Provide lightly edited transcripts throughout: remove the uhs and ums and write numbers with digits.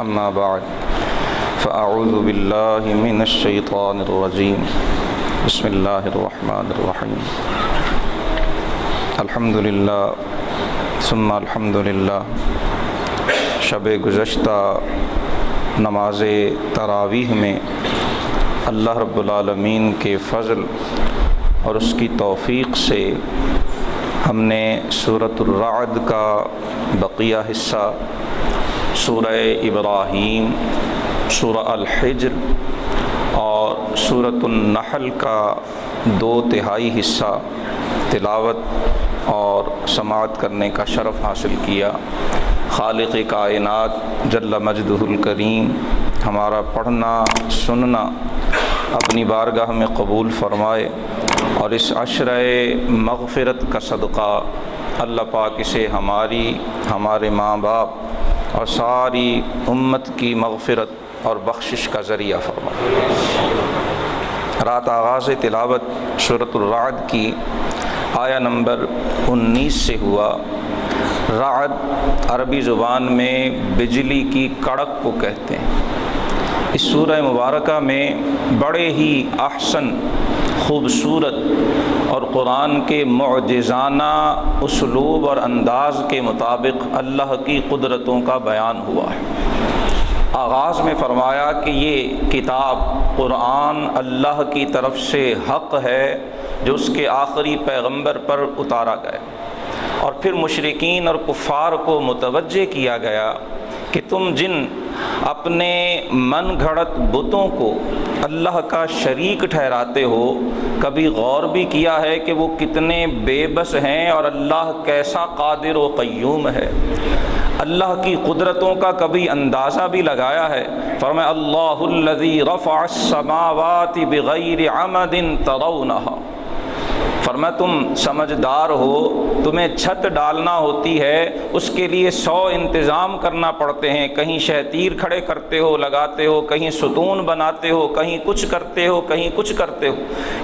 أما بعد فأعوذ بالله من الشيطان الرجيم بسم الله الرحمن الرحيم الحمد لله ثم الحمد لله شب گزشتہ نماز تراویح میں اللہ رب العالمین کے فضل اور اس کی توفیق سے ہم نے سورۃ الرعد کا بقیہ حصہ، سورہ ابراہیم، سورہ الحجر اور سورۃ النحل کا 2/3 حصہ تلاوت اور سماعت کرنے کا شرف حاصل کیا۔ خالق کائنات جل مجدہ الکریم ہمارا پڑھنا سننا اپنی بارگاہ میں قبول فرمائے، اور اس عشرہ مغفرت کا صدقہ اللہ پاک اسے ہمارے ماں باپ اور ساری امت کی مغفرت اور بخشش کا ذریعہ فرمائے۔ رات آغاز تلاوت سورۃ الرعد کی آیہ نمبر 19 سے ہوا۔ رعد عربی زبان میں بجلی کی کڑک کو کہتے ہیں۔ اس سورہ مبارکہ میں بڑے ہی احسن، خوبصورت اور قرآن کے معجزانہ اسلوب اور انداز کے مطابق اللہ کی قدرتوں کا بیان ہوا ہے۔ آغاز میں فرمایا کہ یہ کتاب قرآن اللہ کی طرف سے حق ہے جو اس کے آخری پیغمبر پر اتارا گیا، اور پھر مشرکین اور کفار کو متوجہ کیا گیا کہ تم جن اپنے من گھڑت بتوں کو اللہ کا شریک ٹھہراتے ہو، کبھی غور بھی کیا ہے کہ وہ کتنے بے بس ہیں اور اللہ کیسا قادر و قیوم ہے؟ اللہ کی قدرتوں کا کبھی اندازہ بھی لگایا ہے؟ فرمایا اللہ الذی رفع السماوات بغیر عمد ترونہا۔ فرمایا تم سمجھدار ہو، تمہیں چھت ڈالنا ہوتی ہے، اس کے لیے 100 انتظام کرنا پڑتے ہیں، کہیں شہتیر کھڑے کرتے ہو لگاتے ہو، کہیں ستون بناتے ہو، کہیں کچھ کرتے ہو، کہیں کچھ کرتے ہو۔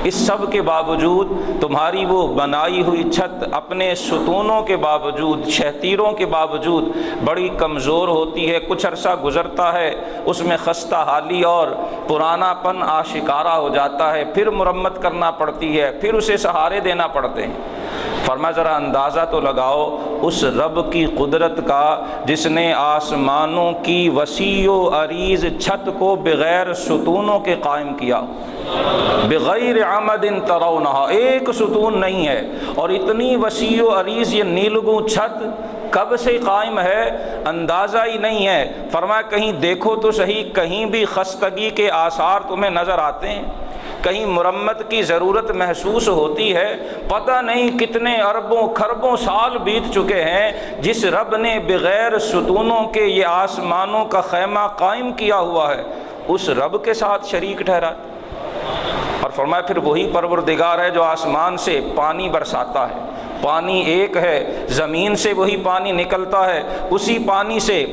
اس سب کے باوجود تمہاری وہ بنائی ہوئی چھت اپنے ستونوں کے باوجود، شہتیروں کے باوجود بڑی کمزور ہوتی ہے۔ کچھ عرصہ گزرتا ہے، اس میں خستہ حالی اور پرانا پن آشکارا ہو جاتا ہے، پھر مرمت کرنا پڑتی ہے، پھر اسے سہارے دینا پڑتے ہیں۔ فرمایا ذرا اندازہ تو لگاؤ اس رب کی قدرت کا جس نے آسمانوں کی وسیع و عریض چھت کو بغیر ستونوں کے قائم کیا، بغیر عمد ترونہا، ایک ستون نہیں ہے، اور اتنی وسیع و عریض یہ نیلگوں چھت کب سے قائم ہے اندازہ ہی نہیں ہے۔ فرمایا کہیں دیکھو تو صحیح، کہیں بھی خستگی کے آثار تمہیں نظر آتے ہیں؟ کہیں مرمت کی ضرورت محسوس ہوتی ہے؟ پتہ نہیں کتنے اربوں کھربوں سال بیت چکے ہیں جس رب نے بغیر ستونوں کے یہ آسمانوں کا خیمہ قائم کیا ہوا ہے، اس رب کے ساتھ شریک ٹھہرا۔ اور فرمایا پھر وہی پروردگار ہے جو آسمان سے پانی برساتا ہے، پانی ایک ہے، زمین سے وہی پانی نکلتا ہے، اسی پانی سے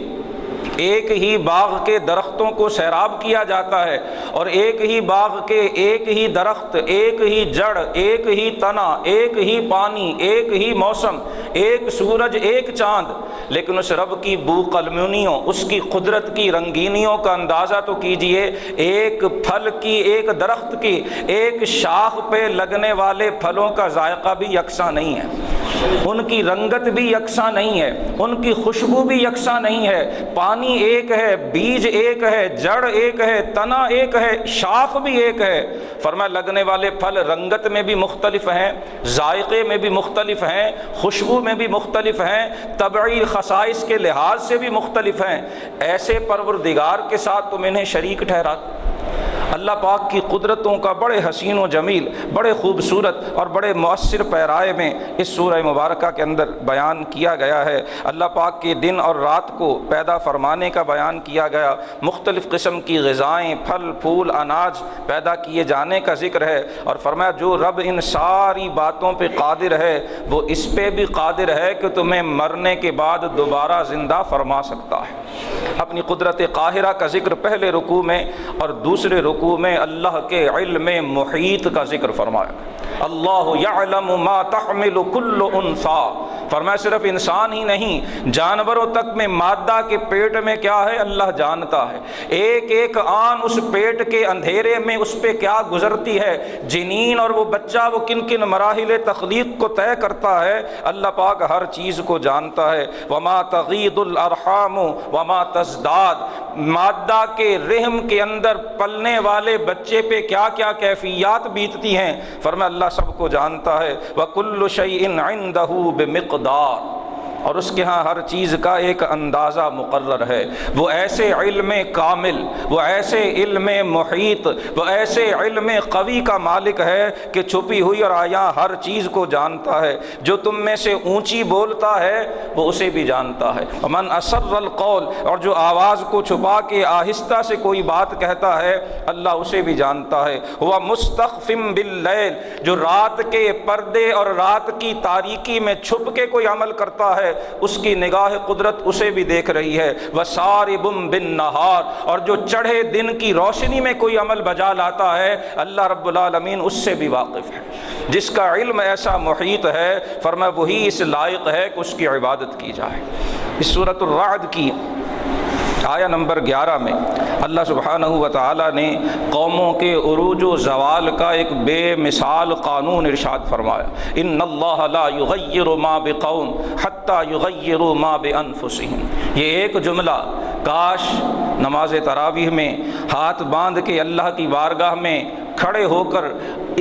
ایک ہی باغ کے درختوں کو سیراب کیا جاتا ہے، اور ایک ہی باغ کے ایک ہی درخت، ایک ہی جڑ، ایک ہی تنا، ایک ہی پانی، ایک ہی موسم، ایک سورج، ایک چاند، لیکن اس رب کی بو قلمونیوں، اس کی قدرت کی رنگینیوں کا اندازہ تو کیجئے۔ ایک پھل کی، ایک درخت کی، ایک شاخ پہ لگنے والے پھلوں کا ذائقہ بھی یکساں نہیں ہے، ان کی رنگت بھی یکساں نہیں ہے، ان کی خوشبو بھی یکساں نہیں ہے۔ پانی ایک ہے، بیج ایک ہے، جڑ ایک ہے، تنا ایک ہے، شاخ بھی ایک ہے۔ فرمایا لگنے والے پھل رنگت میں بھی مختلف ہیں، ذائقے میں بھی مختلف ہیں، خوشبو میں بھی مختلف ہیں، طبعی خصائص کے لحاظ سے بھی مختلف ہیں۔ ایسے پروردگار کے ساتھ تم انہیں شریک ٹھہرا۔ اللہ پاک کی قدرتوں کا بڑے حسین و جمیل، بڑے خوبصورت اور بڑے مؤثر پیرائے میں اس سورہ مبارکہ کے اندر بیان کیا گیا ہے۔ اللہ پاک کے دن اور رات کو پیدا فرمانے کا بیان کیا گیا، مختلف قسم کی غذائیں، پھل پھول، اناج پیدا کیے جانے کا ذکر ہے، اور فرمایا جو رب ان ساری باتوں پہ قادر ہے وہ اس پہ بھی قادر ہے کہ تمہیں مرنے کے بعد دوبارہ زندہ فرما سکتا ہے۔ اپنی قدرت قاہرہ کا ذکر پہلے رکوع میں اور دوسرے رکوع میں اللہ کے علم محیط کا ذکر فرمایا۔ اللہ یعلم ما تحمل کل انثی، فرمایا صرف انسان ہی نہیں، جانوروں تک میں مادہ کے پیٹ میں کیا ہے اللہ جانتا ہے، ایک ایک آن اس پیٹ کے اندھیرے میں اس پہ کیا گزرتی ہے، جنین اور وہ بچہ وہ کن کن مراحل تخلیق کو طے کرتا ہے، اللہ پاک ہر چیز کو جانتا ہے۔ وما تغیض الارحام وما تزداد، مادہ کے رحم کے اندر پلنے والے بچے پہ کیا کیا کیفیات بیتتی ہیں، فرمایا اللہ سب کو جانتا ہے۔ وَكُلُّ شَيْءٍ عِندَهُ بِمِقْدَارٍ، اور اس کے ہاں ہر چیز کا ایک اندازہ مقرر ہے۔ وہ ایسے علم کامل، وہ ایسے علم محیط، وہ ایسے علم قوی کا مالک ہے کہ چھپی ہوئی اور آیا ہر چیز کو جانتا ہے۔ جو تم میں سے اونچی بولتا ہے وہ اسے بھی جانتا ہے۔ ومن اسر القول، اور جو آواز کو چھپا کے آہستہ سے کوئی بات کہتا ہے اللہ اسے بھی جانتا ہے۔ ہوا مستخفٍ باللیل، جو رات کے پردے اور رات کی تاریکی میں چھپ کے کوئی عمل کرتا ہے اس کی نگاہ قدرت اسے بھی دیکھ رہی ہے۔ وَسَارِبٌ بِالنَّهَارِ، اور جو چڑھے دن کی روشنی میں کوئی عمل بجا لاتا ہے اللہ رب العالمین اس سے بھی واقف ہے۔ جس کا علم ایسا محیط ہے فرمایا وہی اس لائق ہے کہ اس کی عبادت کی جائے۔ اس سورۃ الرعد کی آیا نمبر 11 میں اللہ سبحانہ و تعالیٰ نے قوموں کے عروج و زوال کا ایک بے مثال قانون ارشاد فرمایا۔ ان اللہ لا یغیر ما بقوم حتی یغیروا ما بانفسہم، یہ ایک جملہ کاش نماز تراویح میں ہاتھ باندھ کے اللہ کی بارگاہ میں کھڑے ہو کر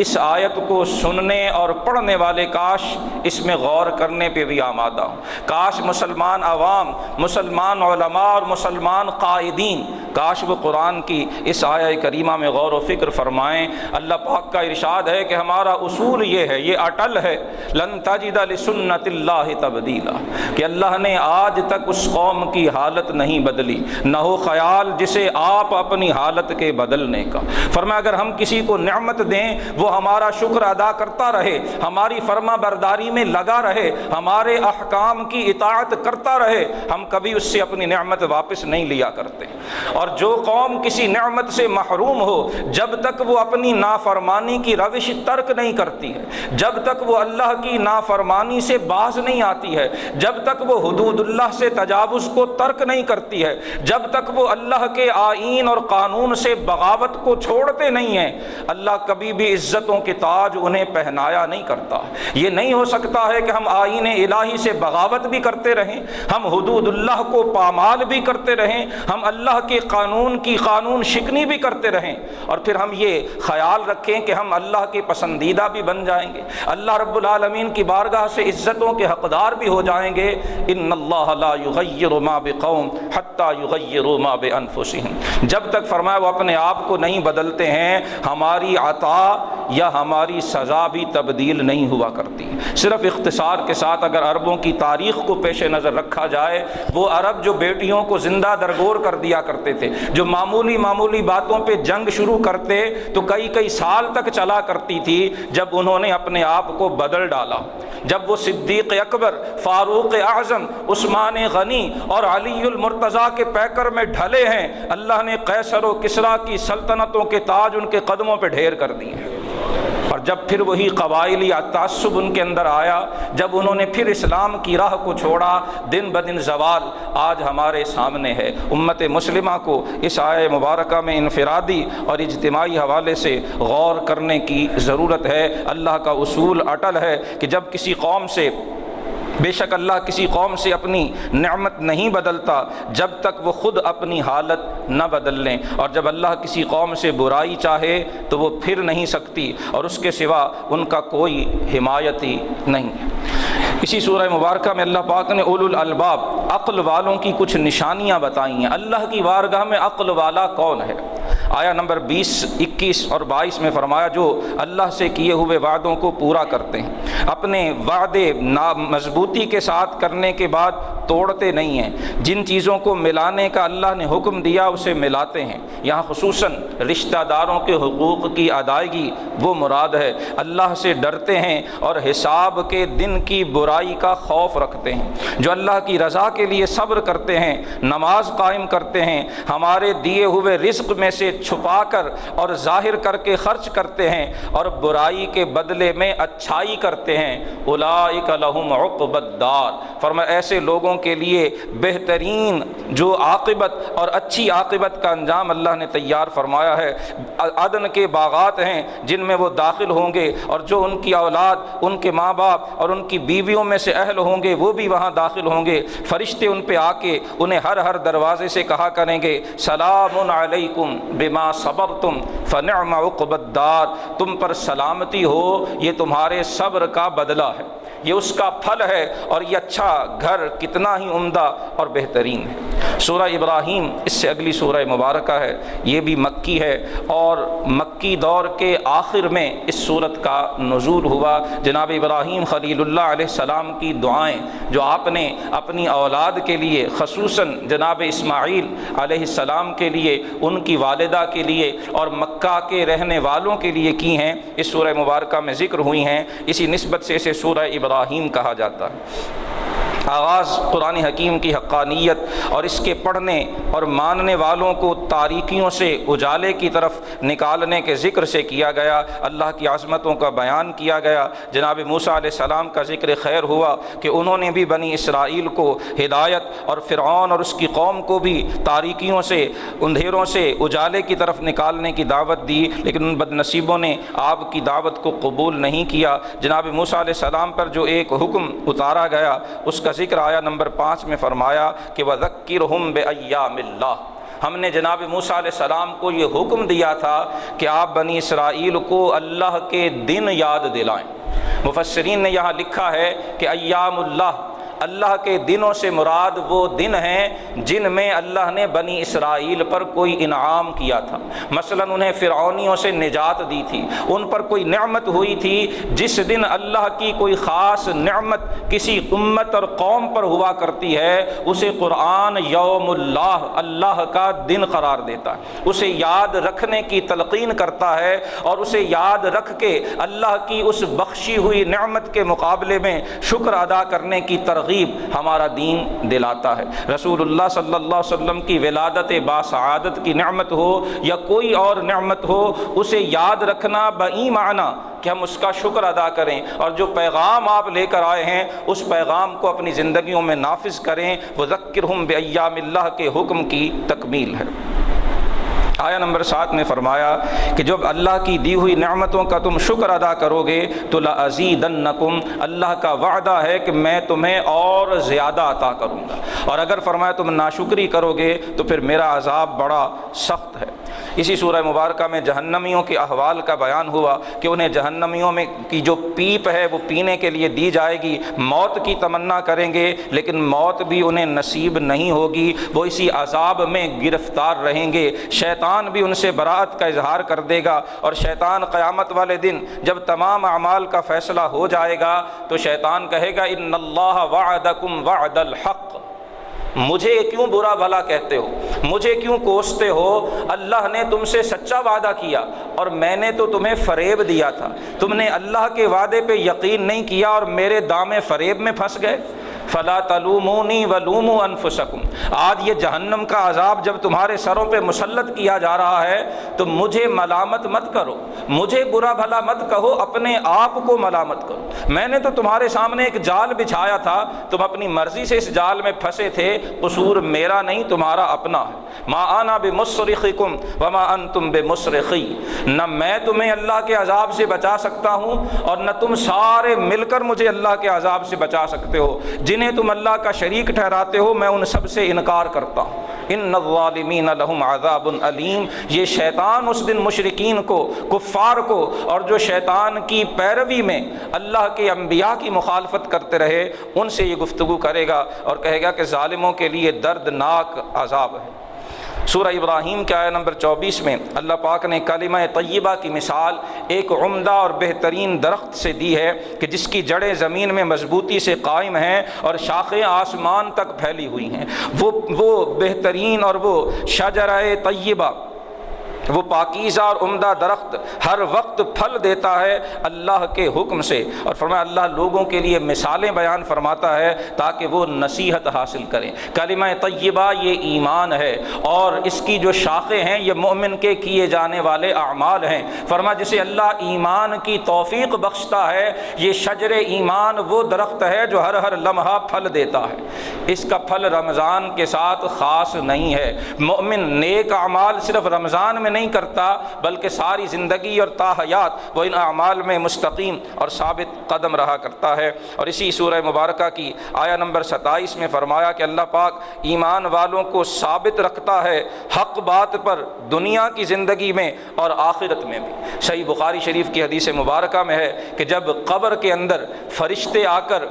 اس آیت کو سننے اور پڑھنے والے کاش اس میں غور کرنے پہ بھی آمادہ ہوں۔ کاش مسلمان عوام، مسلمان علماء اور مسلمان قائدین کاش وہ قرآن کی اس آیہ کریمہ میں غور و فکر فرمائیں۔ اللہ پاک کا ارشاد ہے کہ ہمارا اصول یہ ہے، یہ اٹل ہے، لن تجد لسنت اللہ تبدیلا، کہ اللہ نے آج تک اس قوم کی حالت نہیں بدلی، نہ ہو خیال جسے آپ اپنی حالت کے بدلنے کا۔ فرمایا اگر ہم کسی کو نعمت دیں وہ ہمارا شکر ادا کرتا رہے، ہماری فرما برداری میں لگا رہے، ہمارے احکام کی اطاعت کرتا رہے، ہم کبھی اس سے اپنی نعمت واپس نہیں لیا کرتے۔ اور جو قوم کسی نعمت سے محروم ہو جب تک وہ اپنی نافرمانی کی روش ترک نہیں کرتی ہے، جب تک وہ اللہ کی نافرمانی سے باز نہیں آتی ہے، جب تک وہ حدود اللہ سے تجاوز کو ترک نہیں کرتی ہے، جب تک وہ اللہ کے آئین اور قانون سے بغاوت کو چھوڑتے نہیں ہیں، اللہ کبھی بھی عزتوں کے تاج انہیں پہنایا نہیں کرتا۔ یہ نہیں ہو سکتا ہے کہ ہم آئین الہی سے بغاوت بھی کرتے رہیں، ہم حدود اللہ کو پامال بھی کرتے رہیں، ہم اللہ کے قانون کی قانون شکنی بھی کرتے رہیں، اور پھر ہم یہ خیال رکھیں کہ ہم اللہ کے پسندیدہ بھی بن جائیں گے، اللہ رب العالمین کی بارگاہ سے عزتوں کے حقدار بھی ہو جائیں گے۔ ان اللہ لا یغیر ما بقوم حتی یغیروا ما بانفسہم، جب تک فرمایا وہ اپنے آپ کو نہیں بدلتے ہیں ہماری عطا یا ہماری سزا بھی تبدیل نہیں ہوا کرتی۔ صرف اختصار کے ساتھ اگر عربوں کی تاریخ کو پیش نظر رکھا جائے، وہ عرب جو بیٹیوں کو زندہ درگور کر دیا کرتے تھے، جو معمولی معمولی باتوں پہ جنگ شروع کرتے تو کئی کئی سال تک چلا کرتی تھی، جب انہوں نے اپنے آپ کو بدل ڈالا، جب وہ صدیق اکبر، فاروق اعظم، عثمان غنی اور علی المرتضیٰ کے پیکر میں ڈھلے ہیں، اللہ نے قیصر و کسریٰ کی سلطنتوں کے تاج ان کے قدموں پہ ڈھیر کر دیے ہیں۔ اور جب پھر وہی قبائلی تعصب ان کے اندر آیا، جب انہوں نے پھر اسلام کی راہ کو چھوڑا، دن بدن زوال آج ہمارے سامنے ہے۔ امت مسلمہ کو اس آیہ مبارکہ میں انفرادی اور اجتماعی حوالے سے غور کرنے کی ضرورت ہے۔ اللہ کا اصول اٹل ہے کہ جب کسی قوم سے، بے شک اللہ کسی قوم سے اپنی نعمت نہیں بدلتا جب تک وہ خود اپنی حالت نہ بدل لیں، اور جب اللہ کسی قوم سے برائی چاہے تو وہ پھر نہیں سکتی، اور اس کے سوا ان کا کوئی حمایتی نہیں ہے۔ اسی سورہ مبارکہ میں اللہ پاک نے اولو الالباب، عقل والوں کی کچھ نشانیاں بتائی ہیں۔ اللہ کی بارگاہ میں عقل والا کون ہے؟ آیا نمبر 20، 21 اور 22 میں فرمایا جو اللہ سے کیے ہوئے وعدوں کو پورا کرتے ہیں، اپنے وعدے مضبوطی کے ساتھ کرنے کے بعد توڑتے نہیں ہیں، جن چیزوں کو ملانے کا اللہ نے حکم دیا اسے ملاتے ہیں۔ یہاں خصوصاً رشتہ داروں کے حقوق کی ادائیگی وہ مراد ہے۔ اللہ سے ڈرتے ہیں اور حساب کے دن کی برائی کا خوف رکھتے ہیں، جو اللہ کی رضا کے لیے صبر کرتے ہیں، نماز قائم کرتے ہیں، ہمارے دیے ہوئے رزق میں سے چھپا کر اور ظاہر کر کے خرچ کرتے ہیں اور برائی کے بدلے میں اچھائی کرتے ہیں، اولئک لہم عقبی الدار، فرمایا ایسے لوگوں کے لیے بہترین جو عاقبت اور اچھی عاقبت کا انجام اللہ نے تیار فرمایا ہے۔ عدن کے باغات ہیں جن میں وہ داخل ہوں گے، اور جو ان کی اولاد، ان کے ماں باپ اور ان کی بیویوں میں سے اہل ہوں گے وہ بھی وہاں داخل ہوں گے۔ فرشتے ان پہ آ کے انہیں ہر دروازے سے کہا کریں گے سلام علیکم بما صبرتم فنعم عقبی الدار، تم پر سلامتی ہو، یہ تمہارے صبر کا بدلہ ہے، یہ اس کا پھل ہے، اور یہ اچھا گھر کتنا ہی عمدہ اور بہترین ہے۔ سورہ ابراہیم اس سے اگلی سورہ مبارکہ ہے، یہ بھی مکی ہے، اور مکی دور کے آخر میں اس سورت کا نزول ہوا۔ جناب ابراہیم خلیل اللہ علیہ السلام کی دعائیں جو آپ نے اپنی اولاد کے لیے، خصوصاً جناب اسماعیل علیہ السلام کے لیے، ان کی والدہ کے لیے اور مکہ کے رہنے والوں کے لیے کی ہیں، اس سورہ مبارکہ میں ذکر ہوئی ہیں، اسی نسبت سے اسے سورہ ابراہیم کہا جاتا ہے۔ آغاز قرآن حکیم کی حقانیت اور اس کے پڑھنے اور ماننے والوں کو تاریکیوں سے اجالے کی طرف نکالنے کے ذکر سے کیا گیا، اللہ کی عظمتوں کا بیان کیا گیا۔ جناب موسیٰ علیہ السلام کا ذکر خیر ہوا کہ انہوں نے بھی بنی اسرائیل کو ہدایت اور فرعون اور اس کی قوم کو بھی تاریکیوں سے، اندھیروں سے اجالے کی طرف نکالنے کی دعوت دی، لیکن ان بد نصیبوں نے آپ کی دعوت کو قبول نہیں کیا۔ جناب موسیٰ علیہ السلام پر جو ایک حکم اتارا گیا اس کا ذکر آیا نمبر 5 میں فرمایا کہ وَذَكِّرْهُمْ بِأَيَّامِ اللَّهِ، ہم نے جناب موسیٰ علیہ السلام کو یہ حکم دیا تھا کہ آپ بنی اسرائیل کو اللہ کے دن یاد دلائیں۔ مفسرین نے یہاں لکھا ہے کہ ایام اللہ، اللہ کے دنوں سے مراد وہ دن ہیں جن میں اللہ نے بنی اسرائیل پر کوئی انعام کیا تھا، مثلا انہیں فرعونیوں سے نجات دی تھی، ان پر کوئی نعمت ہوئی تھی۔ جس دن اللہ کی کوئی خاص نعمت کسی امت اور قوم پر ہوا کرتی ہے اسے قرآن یوم اللہ، اللہ کا دن قرار دیتا ہے، اسے یاد رکھنے کی تلقین کرتا ہے، اور اسے یاد رکھ کے اللہ کی اس بخشی ہوئی نعمت کے مقابلے میں شکر ادا کرنے کی ترغیب ہمارا دین دلاتا ہے۔ رسول اللہ صلی اللہ علیہ وسلم کی ولادت باسعادت کی نعمت ہو یا کوئی اور نعمت ہو، اسے یاد رکھنا بئی معنی کہ ہم اس کا شکر ادا کریں، اور جو پیغام آپ لے کر آئے ہیں اس پیغام کو اپنی زندگیوں میں نافذ کریں۔ وَذَكِّرْهُمْ بِأَيَّامِ اللَّهِ کے حکم کی تکمیل ہے۔ آیا نمبر 7 میں فرمایا کہ جب اللہ کی دی ہوئی نعمتوں کا تم شکر ادا کرو گے تو لَأَزِيدَنَّكُمْ، اللہ کا وعدہ ہے کہ میں تمہیں اور زیادہ عطا کروں گا، اور اگر فرمایا تم ناشکری کرو گے تو پھر میرا عذاب بڑا سخت ہے۔ اسی سورہ مبارکہ میں جہنمیوں کے احوال کا بیان ہوا کہ انہیں جہنمیوں میں کی جو پیپ ہے وہ پینے کے لیے دی جائے گی، موت کی تمنا کریں گے لیکن موت بھی انہیں نصیب نہیں ہوگی، وہ اسی عذاب میں گرفتار رہیں گے۔ شیطان بھی ان سے براءت کا اظہار کر دے گا، اور شیطان قیامت والے دن جب تمام اعمال کا فیصلہ ہو جائے گا تو شیطان کہے گا ان اللہ وعدکم وعد الحق، مجھے کیوں برا بھلا کہتے ہو، مجھے کیوں کوستے ہو، اللہ نے تم سے سچا وعدہ کیا اور میں نے تو تمہیں فریب دیا تھا، تم نے اللہ کے وعدے پہ یقین نہیں کیا اور میرے دام فریب میں پھنس گئے۔ فلا تلومونی ولوموا انفسکم، آج یہ جہنم کا عذاب جب تمہارے سروں پہ مسلط کیا جا رہا ہے تو مجھے ملامت مت کرو، مجھے برا بھلا مت کہو، اپنے آپ کو ملامت کرو۔ میں نے تو تمہارے سامنے ایک جال بچھایا تھا، تم اپنی مرضی سے اس جال میں پھنسے تھے، قصور میرا نہیں تمہارا اپنا ہے۔ ما انا بمصرخکم وما انتم بمصرخی، نہ میں تمہیں اللہ کے عذاب سے بچا سکتا ہوں اور نہ تم سارے مل کر مجھے اللہ کے عذاب سے بچا سکتے ہو۔ جنہیں تم اللہ کا شریک ٹھہراتے ہو میں ان سب سے انکار کرتا ہوں۔ ان الظالمین لہم عذاب علیم، یہ شیطان اس دن مشرکین کو، کفار کو، اور جو شیطان کی پیروی میں اللہ کے انبیاء کی مخالفت کرتے رہے ان سے یہ گفتگو کرے گا اور کہے گا کہ ظالموں کے لیے دردناک عذاب ہے۔ سورہ ابراہیم کے آیہ نمبر 24 میں اللہ پاک نے کلمہ طیبہ کی مثال ایک عمدہ اور بہترین درخت سے دی ہے کہ جس کی جڑیں زمین میں مضبوطی سے قائم ہیں اور شاخیں آسمان تک پھیلی ہوئی ہیں۔ وہ بہترین اور وہ شجرہ طیبہ وہ پاکیزہ اور عمدہ درخت ہر وقت پھل دیتا ہے اللہ کے حکم سے۔ اور فرمایا اللہ لوگوں کے لیے مثالیں بیان فرماتا ہے تاکہ وہ نصیحت حاصل کریں۔ کلمہ طیبہ یہ ایمان ہے، اور اس کی جو شاخیں ہیں یہ مومن کے کیے جانے والے اعمال ہیں۔ فرمایا جسے اللہ ایمان کی توفیق بخشتا ہے، یہ شجر ایمان وہ درخت ہے جو ہر لمحہ پھل دیتا ہے۔ اس کا پھل رمضان کے ساتھ خاص نہیں ہے۔ مومن نیک اعمال صرف رمضان میں نہیں کرتا بلکہ ساری زندگی اور تا حیات وہ ان اعمال میں مستقیم اور ثابت قدم رہا کرتا ہے۔ اور اسی سورہ مبارکہ کی آیہ نمبر 27 میں فرمایا کہ اللہ پاک ایمان والوں کو ثابت رکھتا ہے حق بات پر، دنیا کی زندگی میں اور آخرت میں بھی۔ صحیح بخاری شریف کی حدیث مبارکہ میں ہے کہ جب قبر کے اندر فرشتے آ کر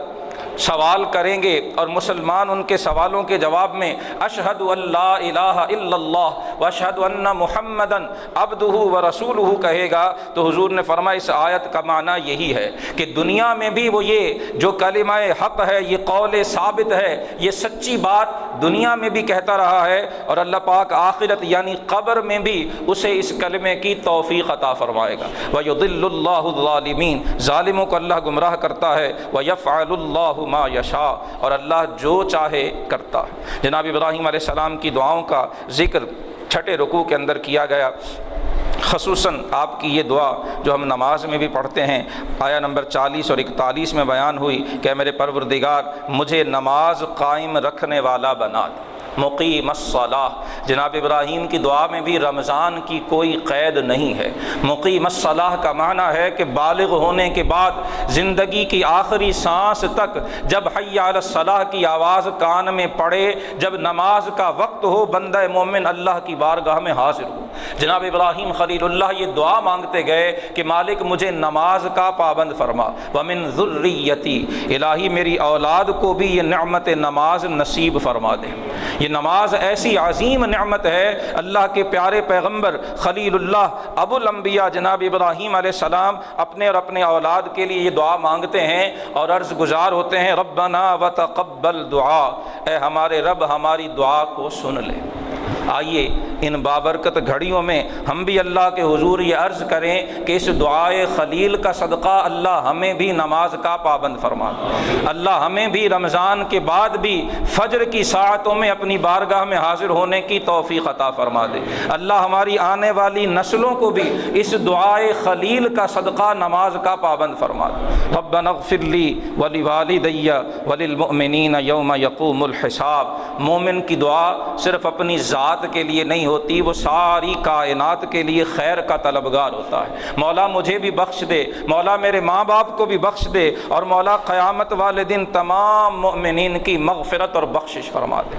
سوال کریں گے اور مسلمان ان کے سوالوں کے جواب میں اشہد ان لا الہ الا اللہ واشہد ان محمدًا عبدہ ورسولہ کہے گا، تو حضور نے فرمایا اس آیت کا معنی یہی ہے کہ دنیا میں بھی وہ یہ جو کلمہ حق ہے، یہ قول ثابت ہے، یہ سچی بات دنیا میں بھی کہتا رہا ہے، اور اللہ پاک آخرت یعنی قبر میں بھی اسے اس کلمے کی توفیق عطا فرمائے گا۔ وَيُضِلُّ اللَّهُ الظَّالِمِينَ، ظالموں کو اللہ گمراہ کرتا ہے۔ وَيَفْعَلُ اللَّهُ ما یشاء، اور اللہ جو چاہے کرتا ہے۔ جناب ابراہیم علیہ السلام کی دعاؤں کا ذکر چھٹے رکوع کے اندر کیا گیا، خصوصاً آپ کی یہ دعا جو ہم نماز میں بھی پڑھتے ہیں، آیہ نمبر 40 اور 41 میں بیان ہوئی کہ میرے پروردگار مجھے نماز قائم رکھنے والا بنا دے، مقیم الصلاۃ۔ جناب ابراہیم کی دعا میں بھی رمضان کی کوئی قید نہیں ہے۔ مقیم الصلاۃ کا معنی ہے کہ بالغ ہونے کے بعد زندگی کی آخری سانس تک جب حی علی الصلاۃ کی آواز کان میں پڑے، جب نماز کا وقت ہو، بندہ مومن اللہ کی بارگاہ میں حاضر ہو۔ جناب ابراہیم خلیل اللہ یہ دعا مانگتے گئے کہ مالک مجھے نماز کا پابند فرما، ومن ذریتی، الہی میری اولاد کو بھی یہ نعمت نماز نصیب فرما دے۔ یہ نماز ایسی عظیم نعمت ہے، اللہ کے پیارے پیغمبر خلیل اللہ ابو الانبیاء جناب ابراہیم علیہ السلام اپنے اور اپنے اولاد کے لیے یہ دعا مانگتے ہیں اور عرض گزار ہوتے ہیں ربنا وتقبل دعا، اے ہمارے رب ہماری دعا کو سن لے۔ آئیے ان بابرکت گھڑیوں میں ہم بھی اللہ کے حضور یہ عرض کریں کہ اس دعائے خلیل کا صدقہ اللہ ہمیں بھی نماز کا پابند فرما دے، اللہ ہمیں بھی رمضان کے بعد بھی فجر کی ساعتوں میں اپنی بارگاہ میں حاضر ہونے کی توفیق عطا فرما دے، اللہ ہماری آنے والی نسلوں کو بھی اس دعائے خلیل کا صدقہ نماز کا پابند فرما دے۔ ربنا اغفر لی ولوالدی وللمؤمنین یوم یقوم الحساب۔ مومن کی دعا صرف اپنی ذات کے لیے نہیں ہوتی، وہ ساری کائنات کے لیے خیر کا طلبگار ہوتا ہے۔ مولا مجھے بھی بخش دے، مولا میرے ماں باپ کو بھی بخش دے، اور مولا قیامت والے دن تمام مؤمنین کی مغفرت اور بخشش فرما دے۔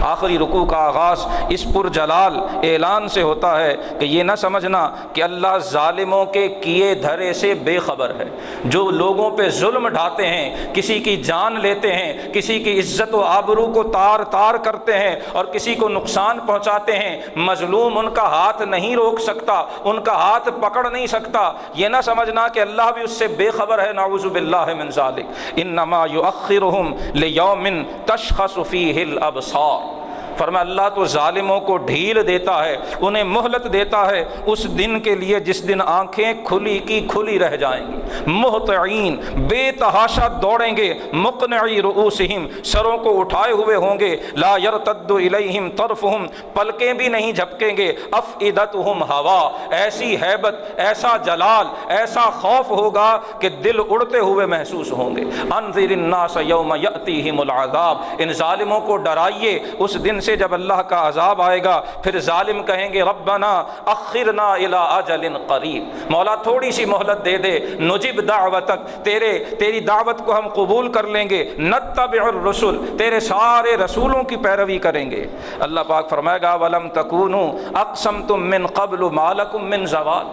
آخری رکوع کا آغاز اس پرجلال اعلان سے ہوتا ہے کہ یہ نہ سمجھنا کہ اللہ ظالموں کے کیے دھرے سے بے خبر ہے۔ جو لوگوں پہ ظلم ڈھاتے ہیں، کسی کی جان لیتے ہیں، کسی کی عزت و آبرو کو تار تار کرتے ہیں اور کسی کو نقصان پہنچاتے ہیں، مظلوم ان کا ہاتھ نہیں روک سکتا، ان کا ہاتھ پکڑ نہیں سکتا، یہ نہ سمجھنا کہ اللہ بھی اس سے بے خبر ہے، نعوذ باللہ من ذالک۔ انما یؤخرہم لیوم تشخص فیہ الابصار۔ فرمایا اللہ تو ظالموں کو ڈھیل دیتا ہے، انہیں مہلت دیتا ہے اس دن کے لیے جس دن آنکھیں کھلی کی کھلی رہ جائیں گی، مہطعین بے تحاشا دوڑیں گے، مقنعی رؤوسہم سروں کو اٹھائے ہوئے ہوں گے، لا یرتد الیہم طرفہم پلکیں بھی نہیں جھپکیں گے، افئدتہم ہوا ایسی ہیبت، ایسا جلال، ایسا خوف ہوگا کہ دل اڑتے ہوئے محسوس ہوں گے۔ انذر الناس یوم یأتیہم العذاب، ان ظالموں کو ڈرائیے اس دن سے جب اللہ کا عذاب آئے گا۔ پھر ظالم کہیں گے ربنا اخرنا الی اجل قریب، مولا تھوڑی سی مہلت دے دے، نجب دعوتک، تیری دعوت کو ہم قبول کر لیں گے، نتبع الرسل، تیرے سارے رسولوں کی پیروی کریں گے۔ اللہ پاک فرمائے گا ولم تکونوا اقسمتم من قبل ما لکم من زوال،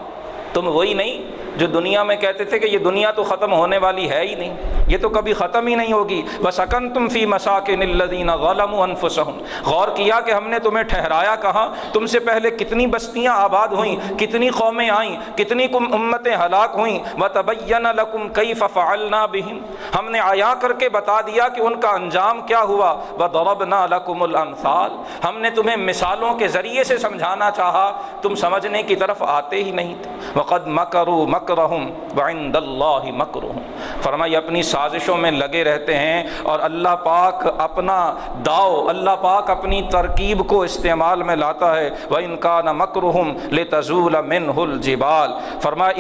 تم وہی نہیں جو دنیا میں کہتے تھے کہ یہ دنیا تو ختم ہونے والی ہے ہی نہیں، یہ تو کبھی ختم ہی نہیں ہوگی۔ وَسَكَنْتُمْ فِي مَسَاكِنِ الَّذِينَ ظَلَمُوا أَنفُسَهُمْ، غور کیا کہ ہم نے تمہیں ٹھہرایا کہاں؟ تم سے پہلے کتنی بستیاں آباد ہوئیں، کتنی قومیں آئیں، کتنی امتیں ہلاک ہوئیں۔ وَتَبَيَّنَ لَكُمْ كَيْفَ فَعَلْنَا بِهِمْ، ہم نے عیاں کر کے بتا دیا کہ ان کا انجام کیا ہوا۔ وَضَرَبْنَا لَكُمُ الْأَمْثَالَ، ہم نے تمہیں مثالوں کے ذریعے سے سمجھانا چاہا، تم سمجھنے کی طرف آتے ہی نہیں تھے۔ وَقَدْ مَكَرُوا مَكْرَهُمْ وَعِنْدَ اللَّهِ مَكْرُهُمْ، فرمایا اپنی سازشوں میں لگے رہتے ہیں اور اللہ پاک اپنا داؤ، اللہ پاک اپنی ترکیب کو استعمال میں لاتا ہے۔ وَإِنْ كَانَ مَكْرُهُمْ لِتَزُولَ مِنْهُ الْجِبَالُ، فرمایا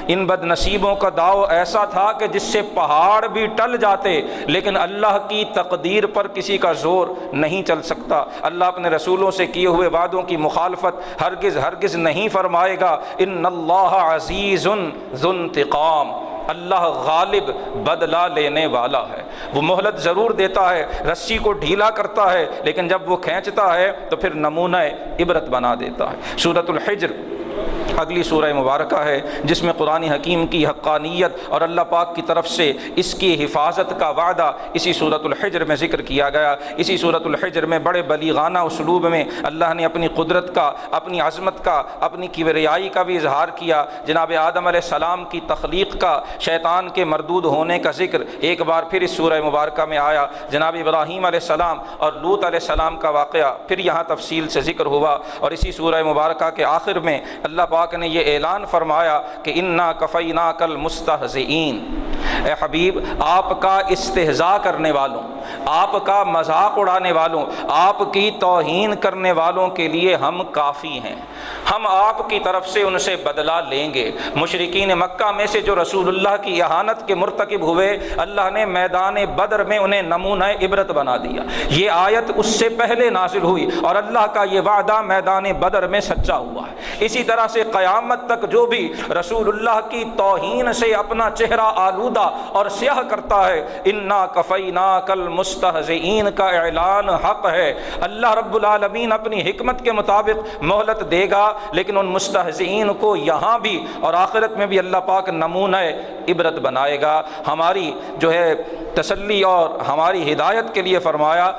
ان بد نصیبوں کا داؤ ایسا تھا کہ جس سے پہاڑ بھی ٹل جاتے، لیکن اللہ کی تقدیر پر کسی کا زور نہیں چل سکتا۔ اللہ اپنے رسولوں سے کیے ہوئے وعدوں کی مخالفت ہرگز نہیں فرمائے گا۔ ان اللہ عزیز ذو انتقام، اللہ غالب بدلہ لینے والا ہے۔ وہ مہلت ضرور دیتا ہے، رسی کو ڈھیلا کرتا ہے، لیکن جب وہ کھینچتا ہے تو پھر نمونہ عبرت بنا دیتا ہے۔ سورۃ الحجر اگلی سورہ مبارکہ ہے جس میں قرآن حکیم کی حقانیت اور اللہ پاک کی طرف سے اس کی حفاظت کا وعدہ اسی سورۃ الحجر میں ذکر کیا گیا۔ اسی سورۃ الحجر میں بڑے بلیغانہ اسلوب میں اللہ نے اپنی قدرت کا، اپنی عظمت کا، اپنی کبریائی کا بھی اظہار کیا۔ جناب آدم علیہ السلام کی تخلیق کا، شیطان کے مردود ہونے کا ذکر ایک بار پھر اس سورہ مبارکہ میں آیا۔ جناب ابراہیم علیہ السلام اور لوط علیہ السلام کا واقعہ پھر یہاں تفصیل سے ذکر ہوا، اور اسی سورہ مبارکہ کے آخر میں اللہ پاک نے یہ اعلان فرمایا کہ انا کفیناک المستہزئین، اے حبیب آپ کا استہزاء کرنے والوں، آپ کا مذاق اڑانے والوں، آپ کی توہین کرنے والوں کے لیے ہم کافی ہیں، ہم آپ کی طرف سے ان سے بدلہ لیں گے۔ مشرکین مکہ میں سے جو رسول اللہ کی اہانت کے مرتکب ہوئے، اللہ نے میدان بدر میں انہیں نمونہ عبرت بنا دیا۔ یہ آیت اس سے پہلے نازل ہوئی اور اللہ کا یہ وعدہ میدان بدر میں سچا ہوا ہے۔ اسی طرح سے قیامت تک جو بھی رسول اللہ کی توہین سے اپنا چہرہ آلودہ اور سیاہ کرتا ہے، انا کفیناک المستہزئین کا اعلان حق ہے۔ اللہ رب العالمین اپنی حکمت کے مطابق مہلت دے گا، لیکن ان مستہزئین کو یہاں بھی اور آخرت میں بھی اللہ پاک نمونہ عبرت بنائے گا۔ ہماری جو ہے تسلی اور ہماری ہدایت کے لیے فرمایا،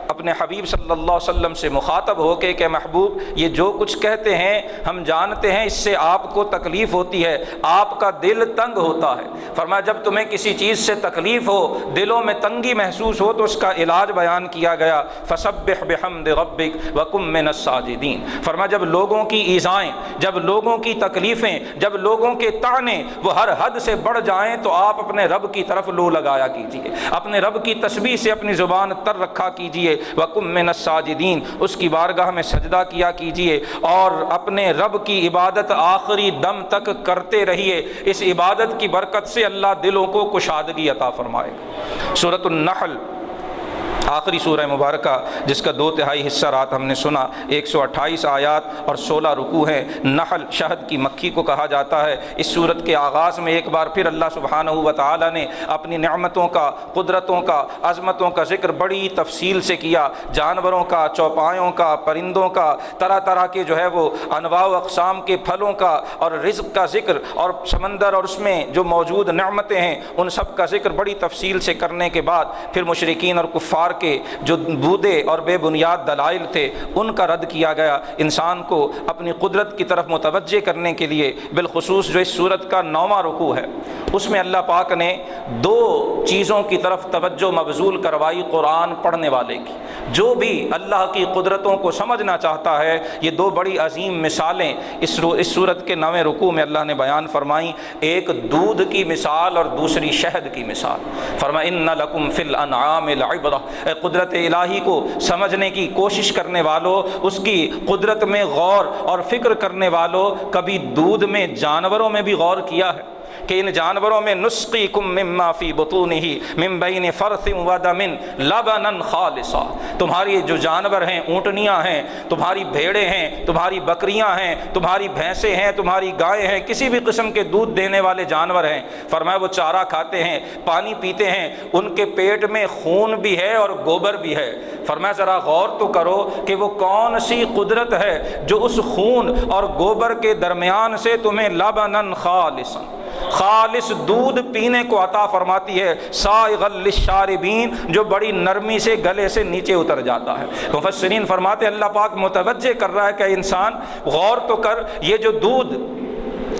اپنے حبیب صلی اللہ علیہ وسلم سے مخاطب ہو کے کہ محبوب یہ جو کچھ کہتے ہیں ہم جانتے ہیں اس سے آپ کو تکلیف ہوتی ہے، آپ کا دل تنگ ہوتا ہے۔ فرمایا جب تمہیں کسی چیز سے تکلیف ہو، دلوں میں تنگی محسوس ہو تو اس کا علاج بیان کیا گیا، فسبح بحمد ربک وکن من الساجدین۔ فرمایا جب لوگوں کی ایذائیں، جب لوگوں کی تکلیفیں، جب لوگوں کے طعنے وہ ہر حد سے بڑھ جائیں تو آپ اپنے رب کی طرف لو لگایا کیجیے، اپنے رب کی تسبیح سے اپنی زبان تر رکھا کیجیے، وَقُم مِّنَ السَّاجِدِينَ، اس کی بارگاہ میں سجدہ کیا کیجئے اور اپنے رب کی عبادت آخری دم تک کرتے رہیے۔ اس عبادت کی برکت سے اللہ دلوں کو کشادگی عطا فرمائے گا۔ سورۃ النحل آخری سورہ مبارکہ جس کا 2/3 حصہ رات ہم نے سنا، 128 آیات اور 16 رکوع ہیں۔ نحل شہد کی مکھی کو کہا جاتا ہے۔ اس سورت کے آغاز میں ایک بار پھر اللہ سبحانہ و تعالی نے اپنی نعمتوں کا، قدرتوں کا، عظمتوں کا ذکر بڑی تفصیل سے کیا، جانوروں کا، چوپایوں کا، پرندوں کا، طرح طرح کے جو ہے وہ انواع و اقسام کے پھلوں کا اور رزق کا ذکر، اور سمندر اور اس میں جو موجود نعمتیں ہیں ان سب کا ذکر بڑی تفصیل سے کرنے کے بعد پھر مشرکین اور کفار کے جو بودے اور بے بنیاد دلائل تھے ان کا رد کیا گیا۔ انسان کو اپنی قدرت کی طرف متوجہ کرنے کے لیے بالخصوص جو اس سورت کا 9واں رکوع ہے اس میں اللہ پاک نے 2 چیزوں کی طرف توجہ مبذول کروائی قرآن پڑھنے والے کی۔ جو بھی اللہ کی قدرتوں کو سمجھنا چاہتا ہے یہ 2 بڑی عظیم مثالیں اس سورت کے 9ویں رکوع میں اللہ نے بیان فرمائیں۔ ایک دودھ کی مثال اور دوسری شہد کی مثال۔ فرمایا ان لکم فی الانعام لعبرہ، اے قدرت الہی کو سمجھنے کی کوشش کرنے والوں، اس کی قدرت میں غور اور فکر کرنے والوں، کبھی دودھ میں، جانوروں میں بھی غور کیا ہے کہ ان جانوروں میں نسقیکم مما فی بطونہ من بین فرث ودم لبنا خالصا، تمہاری جو جانور ہیں، اونٹنیاں ہیں، تمہاری بھیڑیں ہیں، تمہاری بکریاں ہیں، تمہاری بھینسیں ہیں، تمہاری گائیں ہیں، کسی بھی قسم کے دودھ دینے والے جانور ہیں، فرمایا وہ چارہ کھاتے ہیں، پانی پیتے ہیں، ان کے پیٹ میں خون بھی ہے اور گوبر بھی ہے۔ فرمایا ذرا غور تو کرو کہ وہ کون سی قدرت ہے جو اس خون اور گوبر کے درمیان سے تمہیں لبنا خالصا، خالص دودھ پینے کو عطا فرماتی ہے، سائغا للشاربین، جو بڑی نرمی سے گلے سے نیچے اتر جاتا ہے۔ مفسرین فرماتے ہیں اللہ پاک متوجہ کر رہا ہے کہ انسان غور تو کر، یہ جو دودھ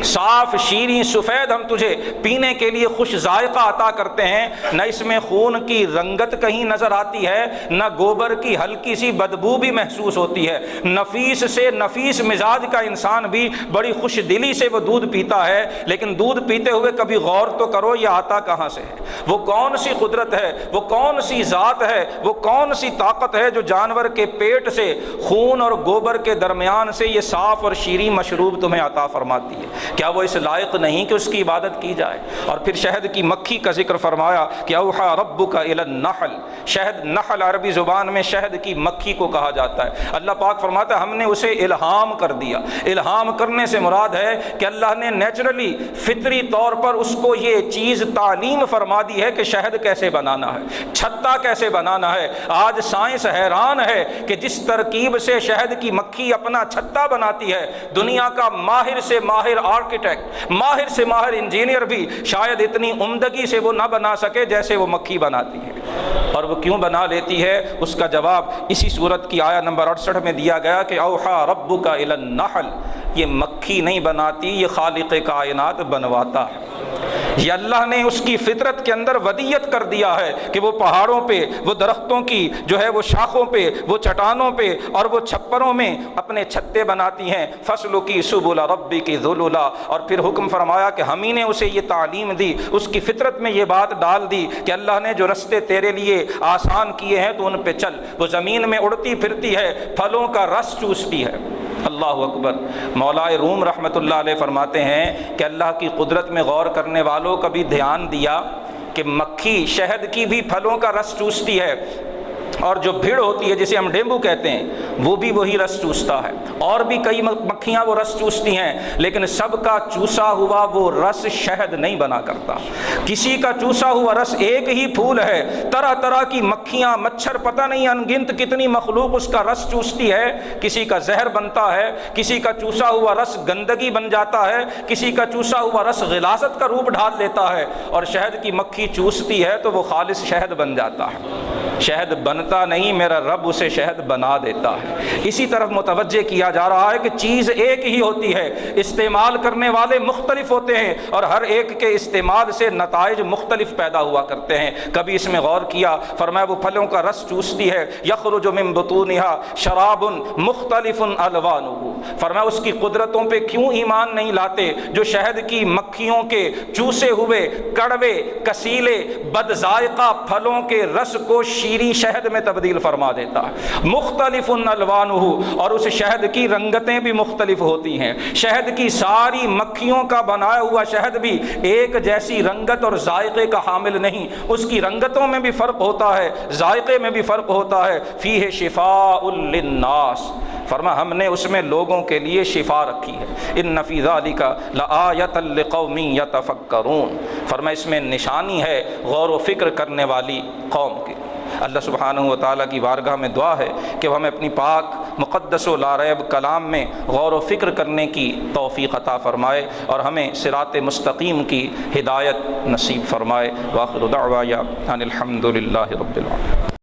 صاف شیریں سفید ہم تجھے پینے کے لیے خوش ذائقہ عطا کرتے ہیں، نہ اس میں خون کی رنگت کہیں نظر آتی ہے، نہ گوبر کی ہلکی سی بدبو بھی محسوس ہوتی ہے، نفیس سے نفیس مزاج کا انسان بھی بڑی خوش دلی سے وہ دودھ پیتا ہے، لیکن دودھ پیتے ہوئے کبھی غور تو کرو یہ آتا کہاں سے ہے، وہ کون سی قدرت ہے، وہ کون سی ذات ہے، وہ کون سی طاقت ہے جو جانور کے پیٹ سے خون اور گوبر کے درمیان سے یہ صاف اور شیریں مشروب تمہیں عطا فرماتی ہے۔ کیا وہ اس لائق نہیں کہ اس کی عبادت کی جائے؟ اور پھر شہد کی مکھی کا ذکر فرمایا کہ اوحا ربک الی النحل، شہد نحل عربی زبان میں شہد کی مکھی کو کہا جاتا ہے۔ اللہ پاک فرماتا ہے ہم نے اسے الہام کر دیا۔ الہام کرنے سے مراد ہے کہ اللہ نے نیچرلی فطری طور پر اس کو یہ چیز تعلیم فرما دی ہے کہ شہد کیسے بنانا ہے، چھتا کیسے بنانا ہے۔ آج سائنس حیران ہے کہ جس ترکیب سے شہد کی مکھی اپنا چھتا بناتی ہے، دنیا کا ماہر سے ماہر آرکیٹیکٹ، ماہر سے ماہر انجینئر بھی شاید اتنی عمدگی سے وہ نہ بنا سکے جیسے وہ مکھی بناتی ہے۔ اور وہ کیوں بنا لیتی ہے، اس کا جواب اسی سورت کی آیہ نمبر 68 میں دیا گیا کہ اوحا ربک الی النحل، یہ مکھی نہیں بناتی، یہ خالق کائنات بنواتا ہے۔ یہ اللہ نے اس کی فطرت کے اندر ودیت کر دیا ہے کہ وہ پہاڑوں پہ، وہ درختوں کی جو ہے وہ شاخوں پہ، وہ چٹانوں پہ اور وہ چھپروں میں اپنے چھتے بناتی ہیں۔ فَاسْلُكِي سُبُلَ رَبِّكِ ذُلُلًا، اور پھر حکم فرمایا کہ ہم ہی نے اسے یہ تعلیم دی، اس کی فطرت میں یہ بات ڈال دی کہ اللہ نے جو رستے تیرے لیے آسان کیے ہیں تو ان پہ چل۔ وہ زمین میں اڑتی پھرتی ہے، پھلوں کا رس چوستی ہے۔ اللہ اکبر۔ مولا روم رحمۃ اللہ علیہ فرماتے ہیں کہ اللہ کی قدرت میں غور کرنے والوں کا بھی دھیان دیا کہ مکھی شہد کی بھی پھلوں کا رس چوستی ہے، اور جو بھیڑ ہوتی ہے جسے ہم ڈینگو کہتے ہیں وہ بھی وہی رس چوستا ہے، اور بھی کئی مکھیاں وہ رس چوستی ہیں، لیکن سب کا چوسا ہوا وہ رس شہد نہیں بنا کرتا۔ کسی کا چوسا ہوا رس ایک ہی پھول ہے، طرح طرح کی مکھیاں، مچھر، پتہ نہیں ان گنت کتنی مخلوق اس کا رس چوستی ہے، کسی کا زہر بنتا ہے، کسی کا چوسا ہوا رس گندگی بن جاتا ہے، کسی کا چوسا ہوا رس غلاظت کا روپ ڈھال لیتا ہے، اور شہد کی مکھی چوستی ہے تو وہ خالص شہد بن جاتا ہے۔ شہد بنتا نہیں، میرا رب اسے شہد بنا دیتا ہے۔ اسی طرف متوجہ کیا جا رہا ہے کہ چیز ایک ہی ہوتی ہے، استعمال کرنے والے مختلف ہوتے ہیں، اور ہر ایک کے استعمال سے نتائج مختلف پیدا ہوا کرتے ہیں۔ کبھی اس میں غور کیا، فرمایا وہ پھلوں کا رس چوستی ہے، یخرج من بطونها شراب مختلف الوانہ، فرمایا اس کی قدرتوں پہ کیوں ایمان نہیں لاتے جو شہد کی مکھیوں کے چوسے ہوئے کڑوے کسیلے بد ذائقہ پھلوں کے رس کو شیریں شہد میں تبدیل فرما دیتا ہے۔ مختلف الوانہ، اور اس شہد کی رنگتیں بھی مختلف ہوتی ہیں۔ شہد کی ساری مکھیوں کا بنایا ہوا شہد بھی ایک جیسی رنگت اور ذائقے کا حامل نہیں، اس کی رنگتوں میں بھی فرق ہوتا ہے، ذائقے میں بھی فرق ہوتا ہے۔ فیہ شفاء للناس، فرما ہم نے اس میں لوگوں کے لیے شفا رکھی ہے۔ ان فی ذلک لآیۃ لقوم یتفکرون، فرما اس میں نشانی ہے غور و فکر کرنے والی قوم کی۔ اللہ سبحانہ و تعالیٰ کی بارگاہ میں دعا ہے کہ وہ ہمیں اپنی پاک مقدس و لاریب کلام میں غور و فکر کرنے کی توفیق عطا فرمائے، اور ہمیں صراط مستقیم کی ہدایت نصیب فرمائے۔ وآخر دعوایا ان الحمد للہ رب العالمین۔